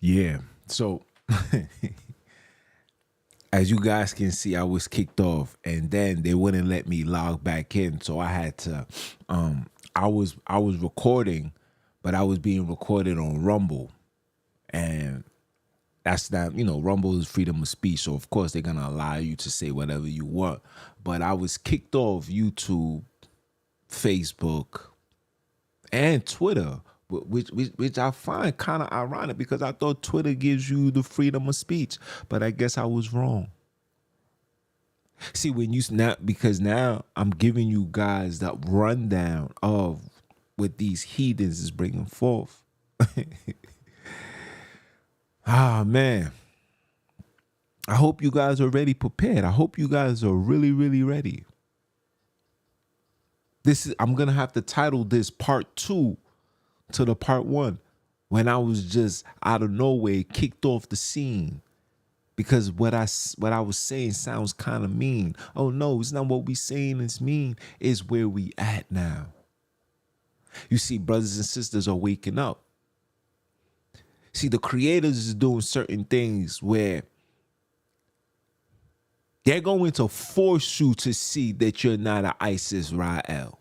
Yeah. So as you guys can see, I was kicked off and then they wouldn't let me log back in. So I had to I was recording, but I was being recorded on Rumble. And that's not, Rumble is freedom of speech. So of course they're gonna allow you to say whatever you want. But I was kicked off YouTube, Facebook, and Twitter, which I find kind of ironic because I thought Twitter gives you the freedom of speech, but I guess I was wrong. See, when you snap, because now I'm giving you guys that rundown of what these heathens is bringing forth. Ah, man. I hope you guys are ready, prepared. I hope you guys are really, really ready. I'm going to have to title this part 2 to the part 1 when I was just out of nowhere kicked off the scene because what I was saying sounds kind of mean. Oh no, it's not what we saying is mean. It's where we at now. You see, brothers and sisters are waking up. See, the creators is doing certain things where they're going to force you to see that you're not an ISIS Rael.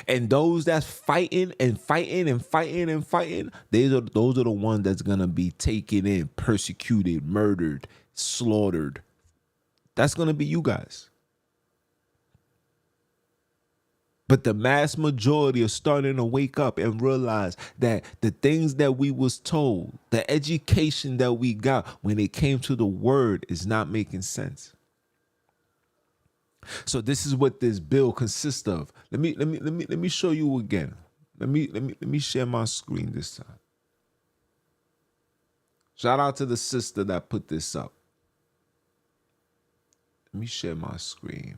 And those that's fighting and fighting and fighting and fighting, those are the ones that's gonna be taken in, persecuted, murdered, slaughtered. That's gonna be you guys. But the mass majority are starting to wake up and realize that the things that we was told, the education that we got when it came to the word is not making sense. So this is what this bill consists of. Let me show you again. Let me share my screen this time. Shout out to the sister that put this up. Let me share my screen.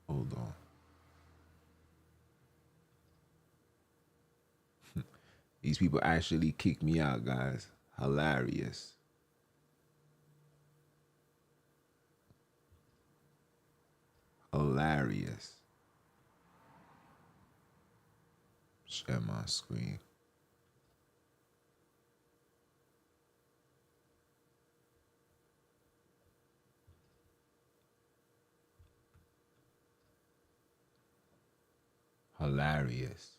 Hold on. These people actually kicked me out, guys. Hilarious. Hilarious. Share my screen. Hilarious.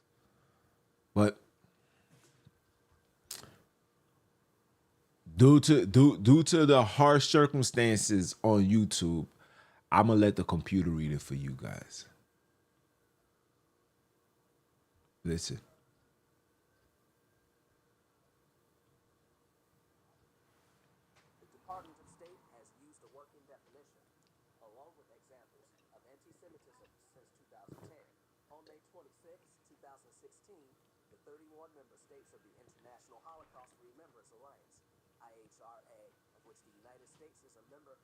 But due to the harsh circumstances on YouTube, I'm gonna let the computer read it for you guys. Listen. The Department of State has used a working definition, along with examples of anti-Semitism since 2010. On May 26, 2016, the 31 member states of the International Holocaust Remembrance Alliance, IHRA, of which the United States is a member,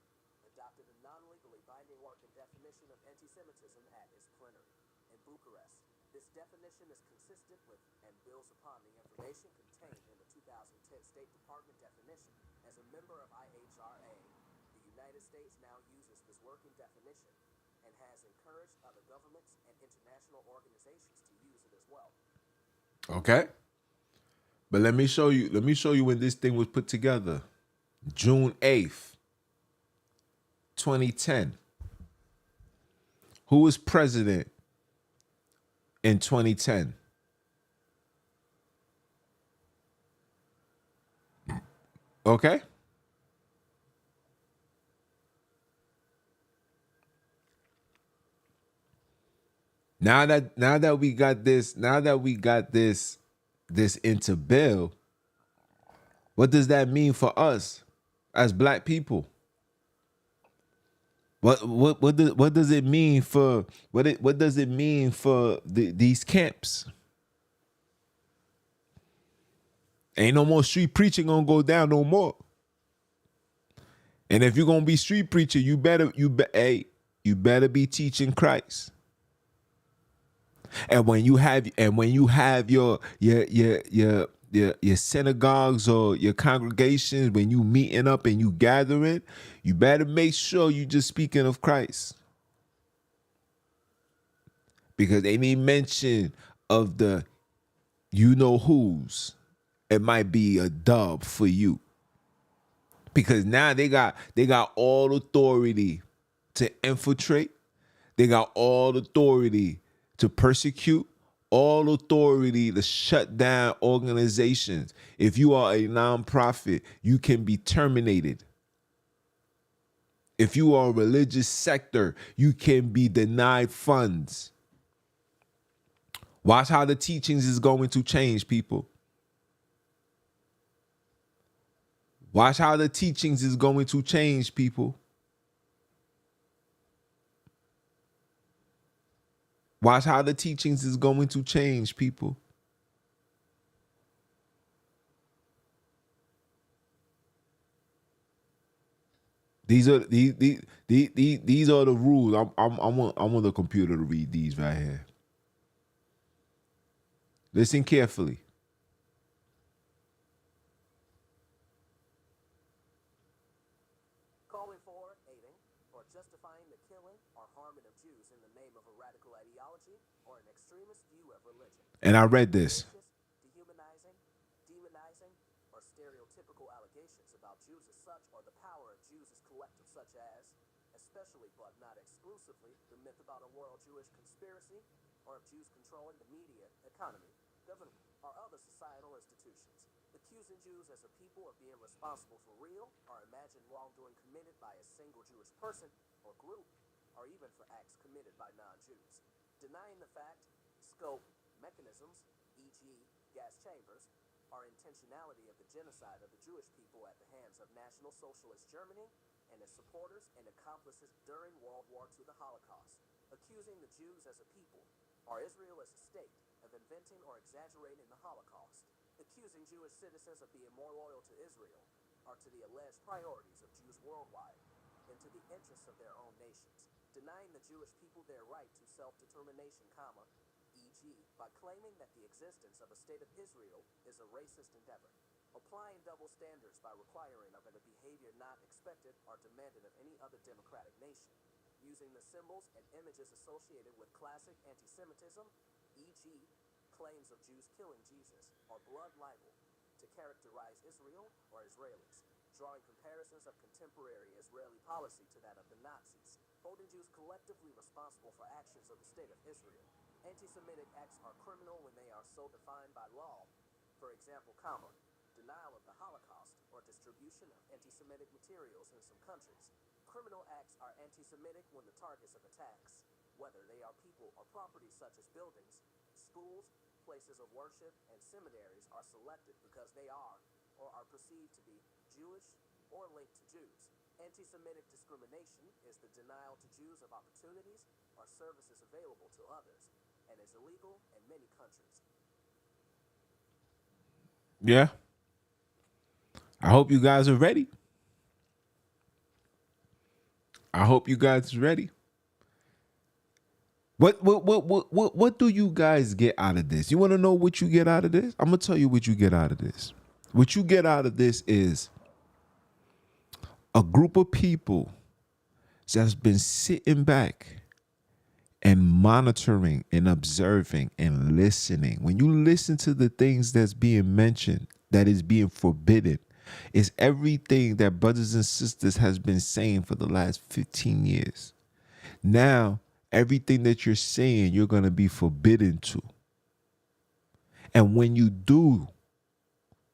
adopted a non-legally binding working definition of anti-Semitism at its plenary in Bucharest. This definition is consistent with and builds upon the information contained in the 2010 State Department definition. As a member of IHRA, the United States now uses this working definition and has encouraged other governments and international organizations to use it as well. Okay. But let me show you when this thing was put together. June 8th, 2010. Who was president in 2010? Okay. Now that we got this into bill, what does that mean for us as black people? What does it mean for what does it mean for these camps? Ain't no more street preaching gonna go down no more. And if you're gonna be street preacher, you better be teaching Christ. And when you have your synagogues or your congregations, when you meeting up and you gathering, you better make sure you just speaking of Christ. Because any mention of the you know whose, it might be a dub for you. Because now they got all authority to infiltrate. They got all authority to persecute, all authority to shut down organizations. If you are a nonprofit, you can be terminated. If you are a religious sector, you can be denied funds. Watch how the teachings is going to change, people. Watch how the teachings is going to change, people. Watch how the teachings is going to change, people. These are these are the rules. I want the computer to read these right here. Listen carefully. Calling for, aiding, or justifying the killing or harming of Jews in the name of a radical ideology or an extremist view of religion. And I read this. Dehumanizing, demonizing, or stereotypical allegations about Jews as such, or the power of Jews as collective, such as, especially but not exclusively, the myth about a world Jewish conspiracy, or of Jews controlling the media, economy, government, or other societal institutions. Accusing Jews as a people of being responsible for real or imagined wrongdoing committed by a single Jewish person or group, or even for acts committed by non-Jews. Denying the fact, scope, mechanisms, e.g., gas chambers, or intentionality of the genocide of the Jewish people at the hands of National Socialist Germany and its supporters and accomplices during World War II, the Holocaust. Accusing the Jews as a people, or Israel as a state, of inventing or exaggerating the Holocaust. Accusing Jewish citizens of being more loyal to Israel, or to the alleged priorities of Jews worldwide, and to the interests of their own nations. Denying the Jewish people their right to self-determination, e.g., by claiming that the existence of a state of Israel is a racist endeavor. Applying double standards by requiring of it a behavior not expected or demanded of any other democratic nation. Using the symbols and images associated with classic anti-Semitism, e.g., claims of Jews killing Jesus, or blood libel, to characterize Israel or Israelis, drawing comparisons of contemporary Israeli policy to that of the Nazis, holding Jews collectively responsible for actions of the state of Israel. Anti-Semitic acts are criminal when they are so defined by law. For example, denial of the Holocaust or distribution of anti-Semitic materials in some countries. Criminal acts are anti-Semitic when the targets of attacks, whether they are people or property such as buildings, schools, places of worship, and seminaries, are selected because they are or are perceived to be Jewish or linked to Jews. Anti-Semitic discrimination is the denial to Jews of opportunities or services available to others, and is illegal in many countries. Yeah. I hope you guys are ready. I hope you guys are ready. What do you guys get out of this? You want to know what you get out of this? I'm gonna tell you what you get out of this. What you get out of this is a group of people that's been sitting back and monitoring and observing and listening. When you listen to the things that's being mentioned, that is being forbidden, it's everything that brothers and sisters has been saying for the last 15 years. Now, everything that you're saying, you're going to be forbidden to. And when you do,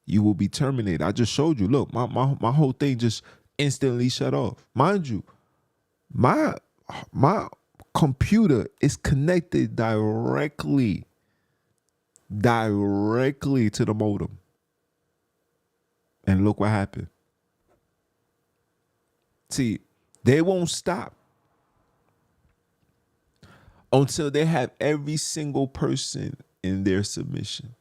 you will be terminated. I just showed you. Look, my whole thing just instantly shut off. Mind you, my computer is connected directly to the modem. And look what happened. See, they won't stop until they have every single person in their submission.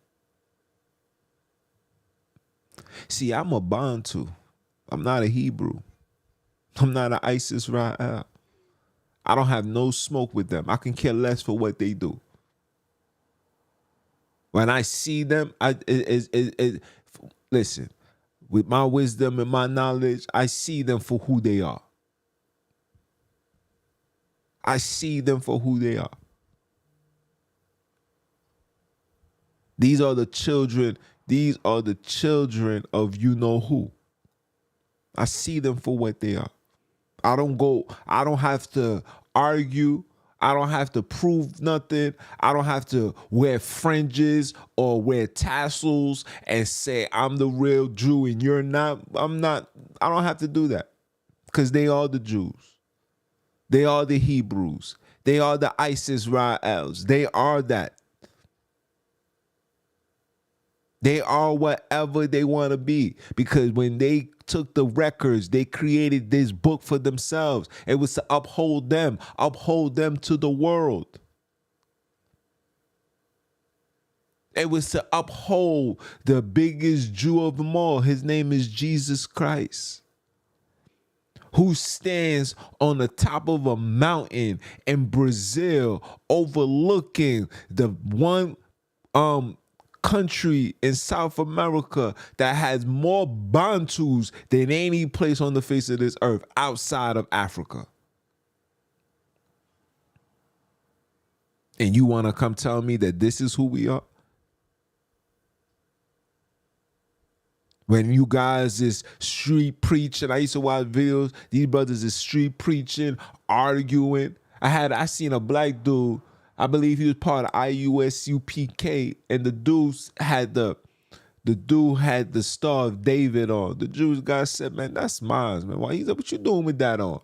See, I'm a Bantu. I'm not a Hebrew. I'm not an ISIS Ra'al. I don't have no smoke with them. I can care less for what they do. When I see them, listen, with my wisdom and my knowledge, I see them for who they are. I see them for who they are. These are the children. These are the children of you know who. I see them for what they are. I don't have to argue. I don't have to prove nothing. I don't have to wear fringes or wear tassels and say I'm the real Jew and you're not. I'm not. I don't have to do that because they are the Jews. They are the Hebrews. They are the ISIS Raels. They are that. They are whatever they want to be, because when they took the records, they created this book for themselves. It was to uphold them to the world. It was to uphold the biggest Jew of them all. His name is Jesus Christ, who stands on the top of a mountain in Brazil overlooking the one country in South America that has more Bantus than any place on the face of this earth outside of Africa. And you want to come tell me that this is who we are? When you guys is street preaching, I used to watch videos, these brothers is street preaching, arguing. I seen a black dude, I believe he was part of IUSUPK, and the dude had the Star of David on. The Jewish guy said, man, that's mine, man. Why? He said, what you doing with that on?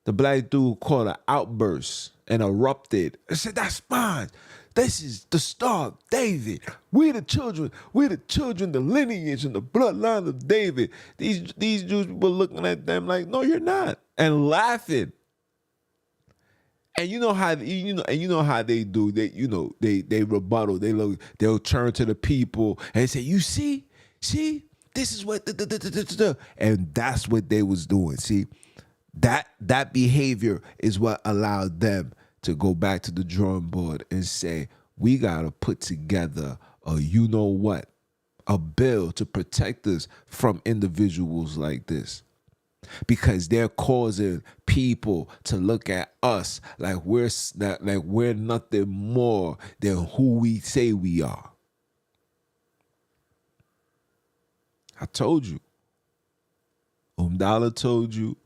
The black dude called an outburst and erupted. I said, that's mine. This is the Star of David. We the children, the lineage and the bloodline of David. These Jews people looking at them like, no, you're not, and laughing. And you know how they do. They rebuttal. They'll turn to the people and say, "You see, this is what," and that's what they was doing. See, that behavior is what allowed them to go back to the drawing board and say, "We gotta put together a bill to protect us from individuals like this." Because they're causing people to look at us like we're nothing more than who we say we are. I told you. Dollar told you.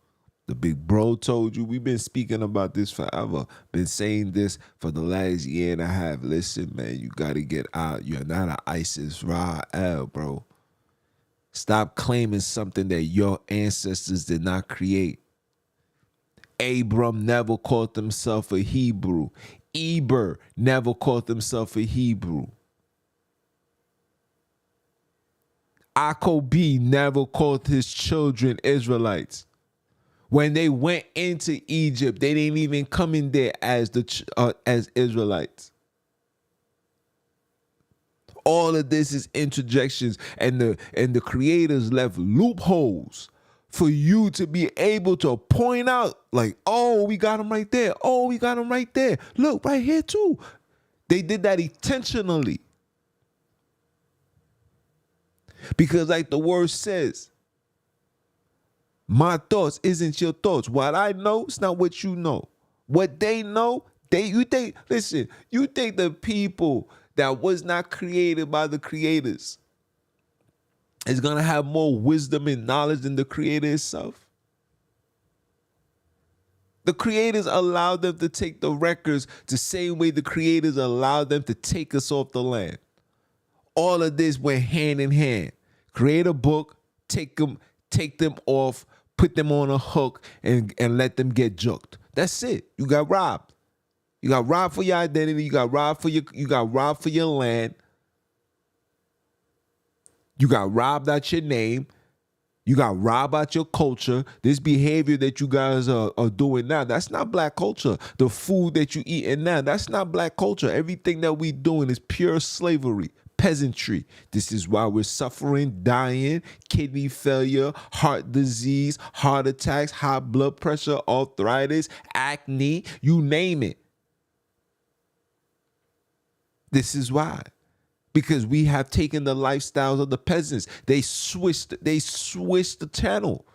The big bro told you. We've been speaking about this forever. Been saying this for the last year and a half. Listen, man, you got to get out. You're not an ISIS Rael, bro. Stop claiming something that your ancestors did not create. Abram never called himself a Hebrew. Eber never called himself a Hebrew. Akobi never called his children Israelites. When they went into Egypt, they didn't even come in there as Israelites. All of this is interjections, and the creators left loopholes for you to be able to point out, like, oh, we got them right there. Oh, we got them right there. Look, right here too. They did that intentionally. Because like the word says, my thoughts isn't your thoughts. What I know, it's not what you know. What they know, you think the people that was not created by the creators is going to have more wisdom and knowledge than the creator itself? The creators allowed them to take the records the same way the creators allowed them to take us off the land. All of this went hand in hand. Create a book, take them off, put them on a hook, and let them get juked. That's it. You got robbed. You got robbed for your identity. You got robbed for your land. You got robbed out your name. You got robbed out your culture. This behavior that you guys are doing now, that's not black culture. The food that you eating now, that's not black culture. Everything that we doing is pure slavery, peasantry. This is why we're suffering, dying, kidney failure, heart disease, heart attacks, high blood pressure, arthritis, acne, you name it. This is why. Because we have taken the lifestyles of the peasants. They switched the channel.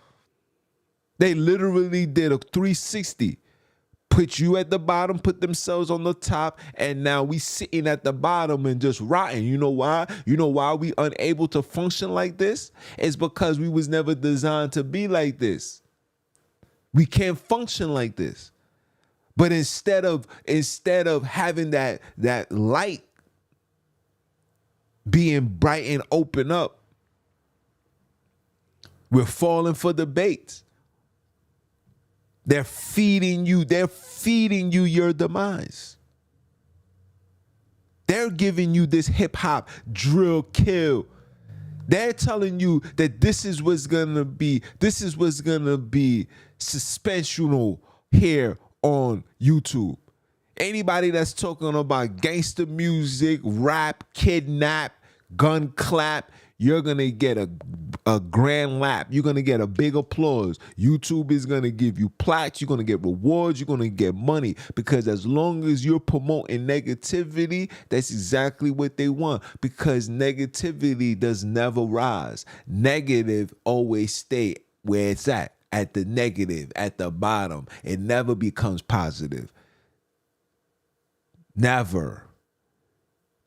They literally did a 360. put you at the bottom, put themselves on the top, and now we sitting at the bottom and just rotting. You know why? You know why we unable to function like this? It's because we was never designed to be like this. We can't function like this. But instead of having that light being bright and open up, we're falling for the bait. They're feeding you your demise. They're giving you this hip hop drill kill. They're telling you that this is what's gonna be suspensional here on YouTube. Anybody that's talking about gangster music, rap, kidnap, gun clap, you're gonna get a grand lap. You're gonna get a big applause. YouTube is gonna give you plaques. You're gonna get rewards. You're gonna get money, because as long as you're promoting negativity, that's exactly what they want. Because negativity does never rise. Negative always stay where it's at the negative, at the bottom. It never becomes positive. Never.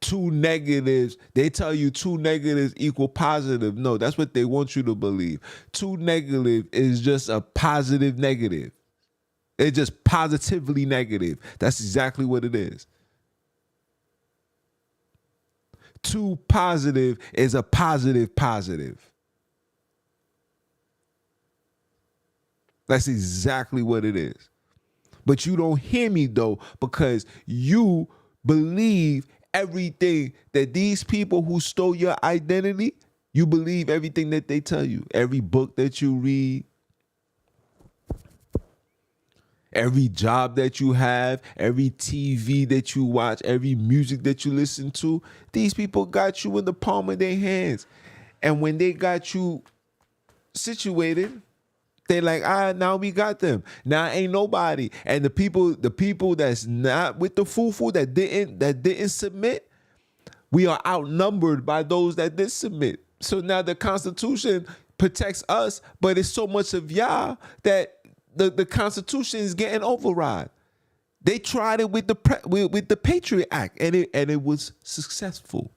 Two negatives, they tell you two negatives equal positive. No, that's what they want you to believe. Two negative is just a positive negative. It's just positively negative. That's exactly what it is. Two positive is a positive positive. That's exactly what it is. But you don't hear me though, because you believe everything that these people who stole your identity, you believe everything that they tell you. Every book that you read, every job that you have, every TV that you watch, every music that you listen to, these people got you in the palm of their hands. And when they got you situated, they like, now we got them. Now ain't nobody. And the people that's not with the foo-foo, that didn't submit, we are outnumbered by those that did submit. So now the Constitution protects us, but it's so much of y'all that the Constitution is getting override. They tried it with the Patriot Act, and it was successful.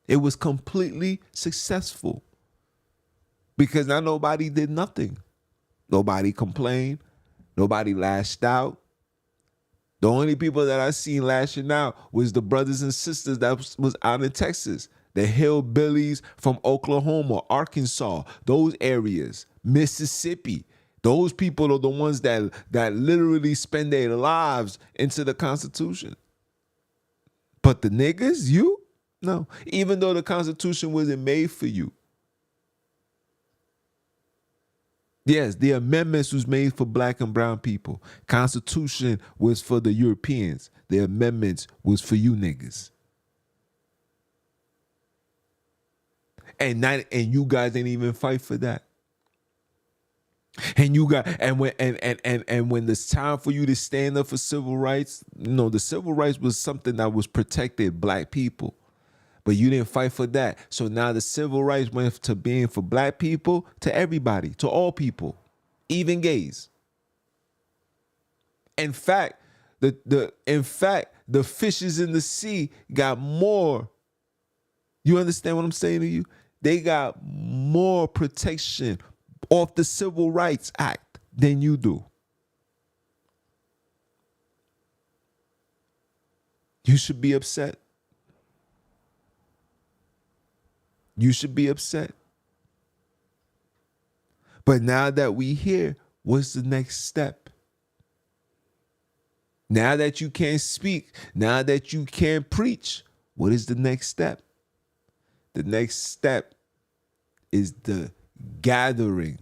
It was completely successful. Because now nobody did nothing. Nobody complained. Nobody lashed out. The only people that I seen lashing out was the brothers and sisters that was out in Texas. The hillbillies from Oklahoma, Arkansas, those areas, Mississippi. Those people are the ones that literally spend their lives into the Constitution. But the niggas, you? No. Even though the Constitution wasn't made for you. Yes, the amendments was made for black and brown people. Constitution was for the Europeans. The amendments was for you niggas. And you guys didn't even fight for that. And when it's time for you to stand up for civil rights, the civil rights was something that was protected black people. But you didn't fight for that. So now the civil rights went to being for black people, to everybody, to all people, even gays. In fact, the fishes in the sea got more. You understand what I'm saying to you? They got more protection off the Civil Rights Act than you do. You should be upset. You should be upset. But now that we here, what's the next step? Now that you can't speak, now that you can't preach, what is the next step? The next step is the gathering,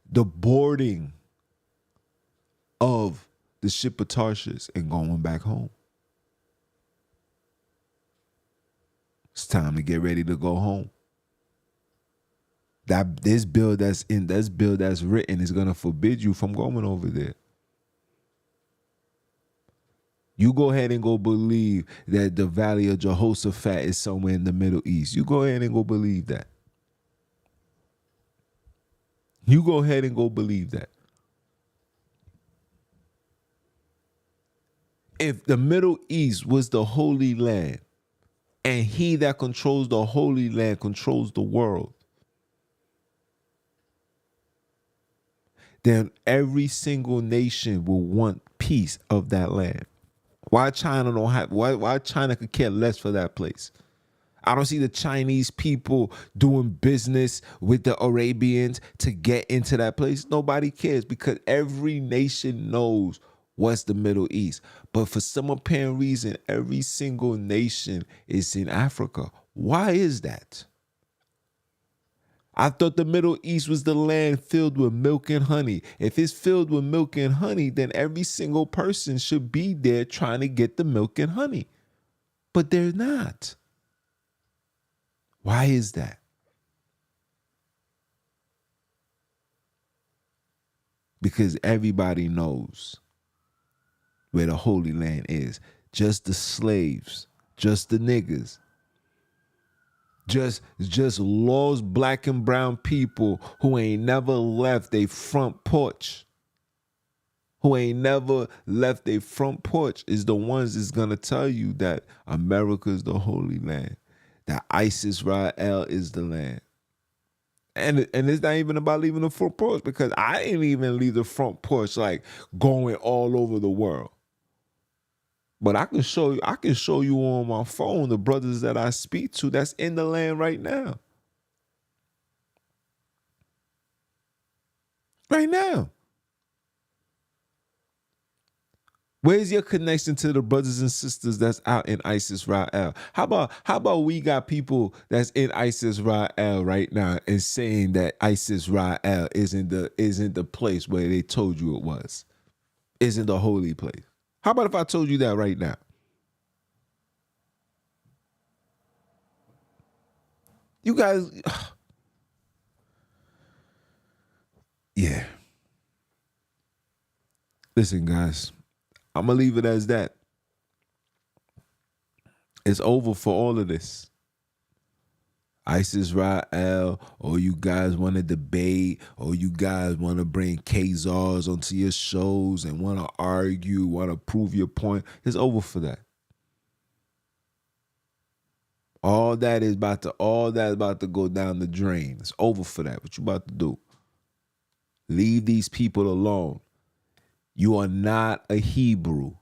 the boarding of the ship of Tarshish and going back home. It's time to get ready to go home. This bill that's written is gonna forbid you from going over there. You go ahead and go believe that the Valley of Jehoshaphat is somewhere in the Middle East. You go ahead and go believe that. You go ahead and go believe that. If the Middle East was the Holy Land, and he that controls the Holy Land controls the world, then every single nation will want peace of that land. Why China don't have why China could care less for that place? I don't see the Chinese people doing business with the Arabians to get into that place. Nobody cares because every nation knows what's the Middle East. But for some apparent reason, every single nation is in Africa. Why is that? I thought the Middle East was the land filled with milk and honey. If it's filled with milk and honey, then every single person should be there trying to get the milk and honey. But they're not. Why is that? Because everybody knows where the Holy Land is. Just the slaves, just the niggas, just lost black and brown people who ain't never left their front porch. Who ain't never left their front porch is the ones that's gonna tell you that America is the Holy Land, that ISIS Israel is the land. And it's not even about leaving the front porch because I didn't even leave the front porch like going all over the world. But I can show you on my phone the brothers that I speak to that's in the land right now. Right now. Where's your connection to the brothers and sisters that's out in ISIS Israel? How about we got people that's in ISIS Israel right now and saying that ISIS Israel isn't the place where they told you it was, isn't the holy place? How about if I told you that right now? You guys, yeah. Listen, guys, I'm gonna leave it as that. It's over for all of this. ISIS Israel, or you guys want to debate, or you guys want to bring Khazars onto your shows and want to argue, want to prove your point. It's over for that. All that is about to go down the drain. It's over for that. What you about to do? Leave these people alone. You are not a Hebrew.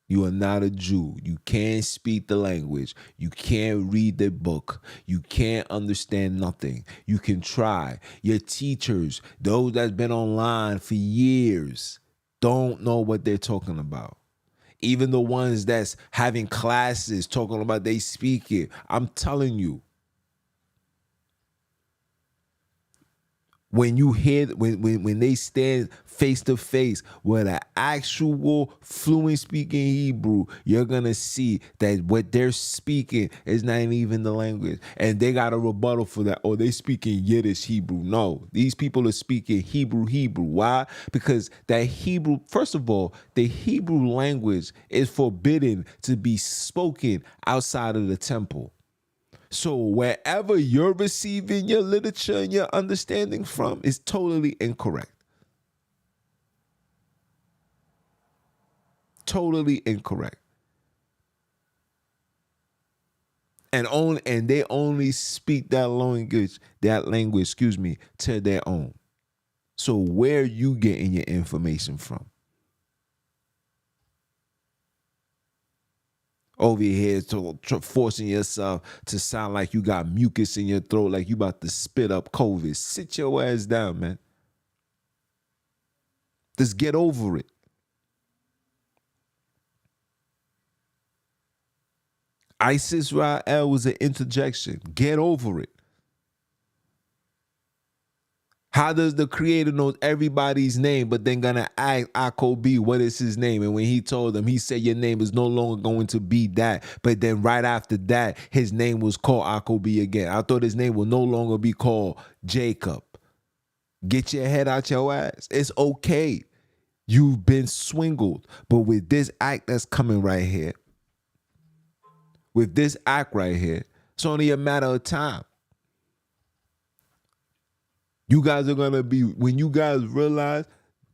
You are not a Jew. You can't speak the language. You can't read the book. You can't understand nothing. You can try. Your teachers, those that's been online for years, don't know what they're talking about. Even the ones that's having classes talking about they speak it. I'm telling you, when you hear when they stand face to face with an actual fluent speaking Hebrew, you're gonna see that what they're speaking is not even the language, and they got a rebuttal for that. Oh, they speaking Yiddish Hebrew. No, these people are speaking Hebrew. Why? Because that Hebrew, first of all, the Hebrew language is forbidden to be spoken outside of the temple. So wherever you're receiving your literature and your understanding from is totally incorrect. Totally incorrect. And they only speak that language, to their own. So where are you getting your information from? Over here forcing yourself to sound like you got mucus in your throat, like you about to spit up COVID. Sit your ass down, man. Just get over it. ISIS Israel was an interjection. Get over it. How does the creator know everybody's name, but then gonna ask Akob, what is his name? And when he told them, he said, your name is no longer going to be that. But then right after that, his name was called Akob again. I thought his name would no longer be called Jacob. Get your head out your ass. It's okay. You've been swindled. But with this act that's coming right here, it's only a matter of time. You guys are gonna be, when you guys realize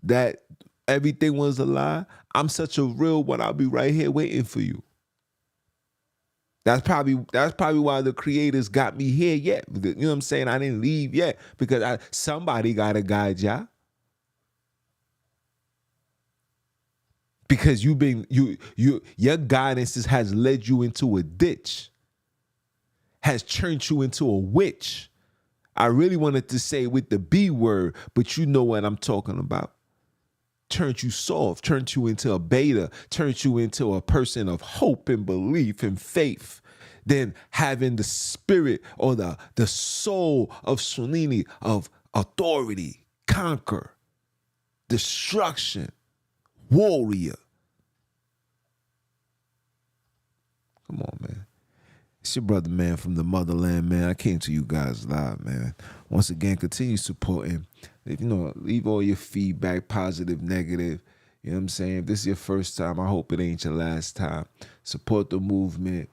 that everything was a lie, I'm such a real one. I'll be right here waiting for you. That's probably why the creators got me here yet. You know what I'm saying? I didn't leave yet because somebody gotta guide y'all. Because your guidance has led you into a ditch, has turned you into a witch. I really wanted to say with the B word, but you know what I'm talking about. Turned you soft, turned you into a beta, turned you into a person of hope and belief and faith. Then having the spirit or the soul of Sunini, of authority, conquer, destruction, warrior. Come on, man. It's your brother, man, from the motherland, man. I came to you guys live, man. Once again, continue supporting. Leave all your feedback, positive, negative. You know what I'm saying? If this is your first time, I hope it ain't your last time. Support the movement.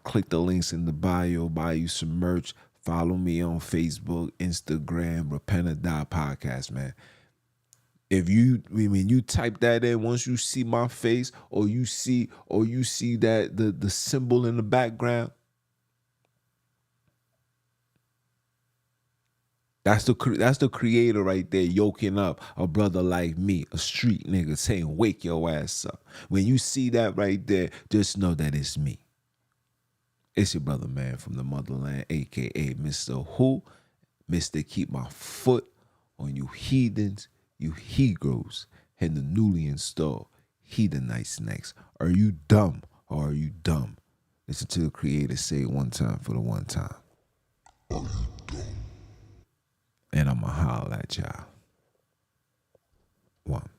Click the links in the bio. Buy you some merch. Follow me on Facebook, Instagram, Repent-or-Die Podcast, man. If when you type that in, once you see my face or you see that the symbol in the background, that's the creator right there yoking up a brother like me, a street nigga, saying wake your ass up. When you see that right there, just know that it's me. It's your brother, man, from the motherland, aka Mr. Who, Mr. Keep My Foot on you heathens, you Hebrews, and the newly installed Heathenites next. Are you dumb or are you dumb? Listen to the creator say it one time for the one time. And I'ma holler at y'all. One.